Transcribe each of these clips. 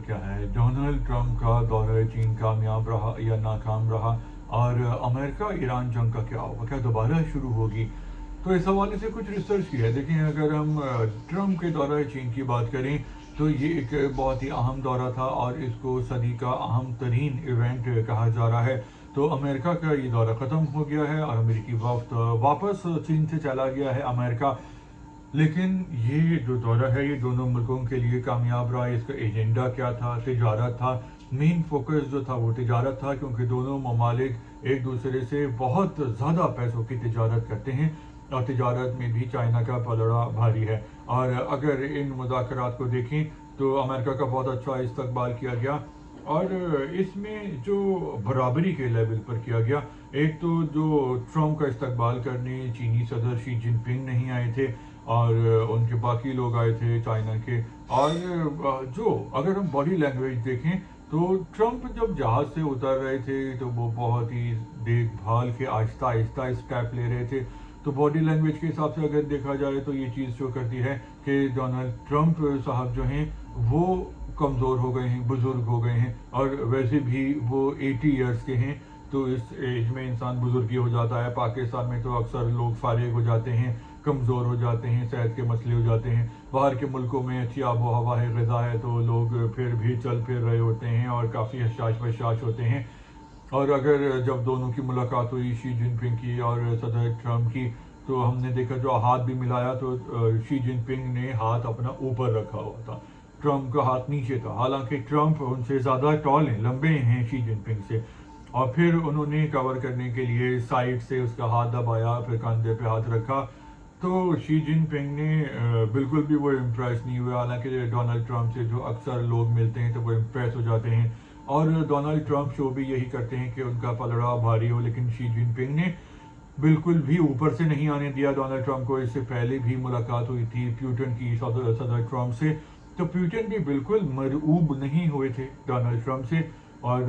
کیا ہے؟ Donald Trump کا دورہ چین کامیاب رہا یا ناکام رہا؟ اور امریکہ ایران جنگ کا کیا ہوگا؟ کیا دوبارہ شروع ہوگی؟ تو اس حوالے سے کچھ ریسرچ کی ہے. دیکھیں، اگر ہم ٹرمپ کے دورہ چین کی بات کریں تو یہ ایک بہت ہی اہم دورہ تھا اور اس کو صدی کا اہم ترین ایونٹ کہا جا رہا ہے. تو امریکہ کا یہ دورہ ختم ہو گیا ہے اور امریکی وفد واپس چین سے چلا گیا ہے امریکہ. لیکن یہ جو دورہ ہے یہ دونوں ملکوں کے لیے کامیاب رہا. اس کا ایجنڈا کیا تھا؟ تجارت تھا. مین فوکس جو تھا وہ تجارت تھا، کیونکہ دونوں ممالک ایک دوسرے سے بہت زیادہ پیسوں کی تجارت کرتے ہیں اور تجارت میں بھی چائنا کا پلڑا بھاری ہے. اور اگر ان مذاکرات کو دیکھیں تو امریکہ کا بہت اچھا استقبال کیا گیا اور اس میں جو برابری کے لیول پر کیا گیا. ایک تو جو ٹرمپ کا استقبال کرنے چینی صدر شی جن پنگ نہیں آئے تھے اور ان کے باقی لوگ آئے تھے چائنا کے. اور جو اگر ہم باڈی لینگویج دیکھیں تو ٹرمپ جب جہاز سے اتر رہے تھے تو وہ بہت ہی دیکھ بھال کے آہستہ آہستہ اسٹیپ لے رہے تھے. تو باڈی لینگویج کے حساب سے اگر دیکھا جائے تو یہ چیز شو کرتی ہے کہ ڈونلڈ ٹرمپ صاحب جو ہیں وہ کمزور ہو گئے ہیں، بزرگ ہو گئے ہیں. اور ویسے بھی وہ 80 ایئرس کے ہیں، تو اس ایج میں انسان بزرگی ہو جاتا ہے. پاکستان میں تو اکثر لوگ فارغ ہو جاتے ہیں، کمزور ہو جاتے ہیں، صحت کے مسئلے ہو جاتے ہیں. باہر کے ملکوں میں اچھی آب و ہوا ہے، غذا ہے، تو لوگ پھر بھی چل پھر رہے ہوتے ہیں اور کافی حشاش بشاش ہوتے ہیں. اور اگر جب دونوں کی ملاقات ہوئی شی جن پنگ کی اور صدر ٹرمپ کی تو ہم نے دیکھا جو ہاتھ بھی ملایا تو شی جن پنگ نے ہاتھ اپنا اوپر رکھا ہوا تھا، ٹرمپ کا ہاتھ نیچے تھا. حالانکہ ٹرمپ ان سے زیادہ ٹال ہیں، لمبے ہیں شی جن پنگ سے. اور پھر انہوں نے کور کرنے کے لیے سائڈ سے اس کا ہاتھ دبایا، پھر کندھے پہ ہاتھ رکھا. تو شی جن پنگ نے بالکل بھی وہ امپریس نہیں ہوئے. حالانکہ ڈونلڈ ٹرمپ سے جو اکثر لوگ ملتے ہیں تو وہ امپریس ہو جاتے ہیں اور ڈونلڈ ٹرمپ شو بھی یہی کرتے ہیں کہ ان کا پلڑا بھاری ہو. لیکن شی جن پنگ نے بالکل بھی اوپر سے نہیں آنے دیا ڈونلڈ ٹرمپ کو. اس سے پہلے بھی ملاقات ہوئی تھی پیوٹن کی صدر ٹرمپ سے، تو پیوٹن بھی بالکل مرعوب نہیں ہوئے تھے ڈونلڈ ٹرمپ سے اور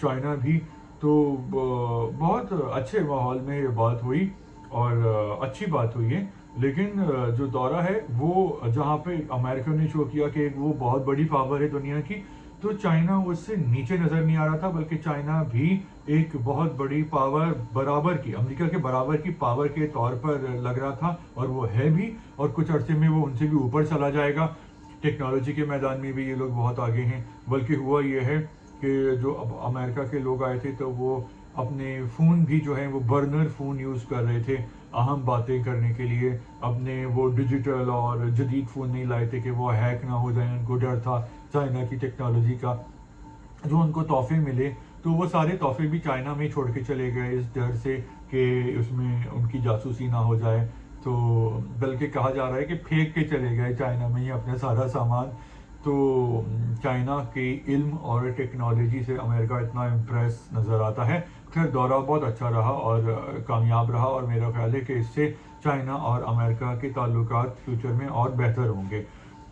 چائنا بھی. تو بہت اچھے ماحول میں یہ بات ہوئی اور اچھی بات ہوئی ہے. لیکن جو دورہ ہے وہ جہاں پہ امریکہ نے شو کیا کہ وہ بہت بڑی پاور ہے دنیا کی، تو چائنا اس سے نیچے نظر نہیں آ رہا تھا، بلکہ چائنا بھی ایک بہت بڑی پاور، برابر کی، امریکہ کے برابر کی پاور کے طور پر لگ رہا تھا اور وہ ہے بھی. اور کچھ عرصے میں وہ ان سے بھی اوپر چلا جائے گا. ٹیکنالوجی کے میدان میں بھی یہ لوگ بہت آگے ہیں. بلکہ ہوا یہ ہے کہ جو اب امریکہ کے لوگ آئے تھے تو وہ اپنے فون بھی جو ہیں وہ برنر فون یوز کر رہے تھے اہم باتیں کرنے کے لیے. اپنے وہ ڈیجیٹل اور جدید فون نہیں لائے تھے کہ وہ ہیک نہ ہو جائیں. ان کو ڈر تھا چائنا کی ٹیکنالوجی کا. جو ان کو تحفے ملے تو وہ سارے تحفے بھی چائنا میں چھوڑ کے چلے گئے اس ڈر سے کہ اس میں ان کی جاسوسی نہ ہو جائے. تو بلکہ کہا جا رہا ہے کہ پھینک کے چلے گئے چائنا میں ہی اپنا سارا سامان. تو چائنا کے علم اور ٹیکنالوجی سے امریکہ اتنا امپریس نظر آتا ہے. خیر، دورہ بہت اچھا رہا اور کامیاب رہا اور میرا خیال ہے کہ اس سے چائنا اور امریکہ کے تعلقات فیوچر میں اور بہتر ہوں گے.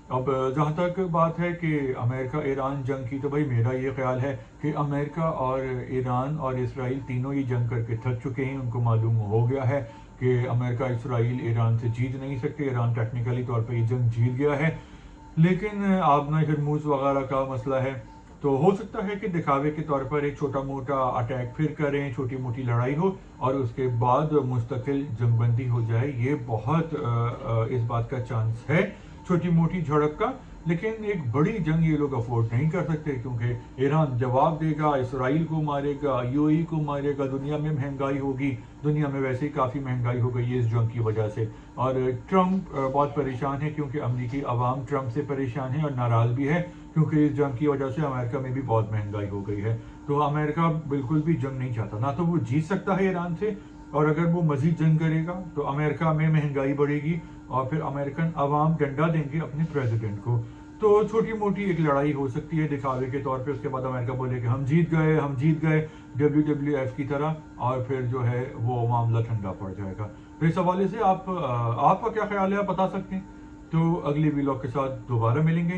اب جہاں تک بات ہے کہ امریکہ ایران جنگ کی، تو بھائی میرا یہ خیال ہے کہ امریکہ اور ایران اور اسرائیل تینوں ہی جنگ کر کے تھک چکے ہیں. ان کو معلوم ہو گیا ہے کہ امریکہ اسرائیل ایران سے جیت نہیں سکتے. ایران ٹیکنیکلی طور پہ یہ جنگ جیت گیا ہے، لیکن آبنہ ہرموز وغیرہ کا مسئلہ ہے. تو ہو سکتا ہے کہ دکھاوے کے طور پر ایک چھوٹا موٹا اٹیک پھر کریں، چھوٹی موٹی لڑائی ہو اور اس کے بعد مستقل جنگ بندی ہو جائے. یہ بہت اس بات کا چانس ہے چھوٹی موٹی جھڑپ کا. لیکن ایک بڑی جنگ یہ لوگ افورڈ نہیں کر سکتے، کیونکہ ایران جواب دے گا، اسرائیل کو مارے گا، یو ای کو مارے گا. دنیا میں مہنگائی ہوگی، دنیا میں ویسے ہی کافی مہنگائی ہو گئی ہے اس جنگ کی وجہ سے. اور ٹرمپ بہت پریشان ہے کیونکہ امریکی عوام ٹرمپ سے پریشان ہے اور ناراض بھی ہے، کیونکہ اس جنگ کی وجہ سے امریکہ میں بھی بہت مہنگائی ہو گئی ہے. تو امریکہ بالکل بھی جنگ نہیں چاہتا، نہ تو وہ جیت سکتا ہے ایران سے، اور اگر وہ مزید جنگ کرے گا تو امریکہ میں مہنگائی بڑھے گی اور پھر امریکن عوام ڈنڈا دیں گے اپنے پریزیڈنٹ کو. تو چھوٹی موٹی ایک لڑائی ہو سکتی ہے دکھاوے کے طور پہ. اس کے بعد امریکہ بولے کہ ہم جیت گئے WWF کی طرح، اور پھر جو ہے وہ معاملہ ٹھنڈا پڑ جائے گا. تو اس حوالے سے آپ کا کیا خیال ہے، آپ بتا سکتے ہیں. تو اگلے ویلاگ کے ساتھ دوبارہ ملیں گے.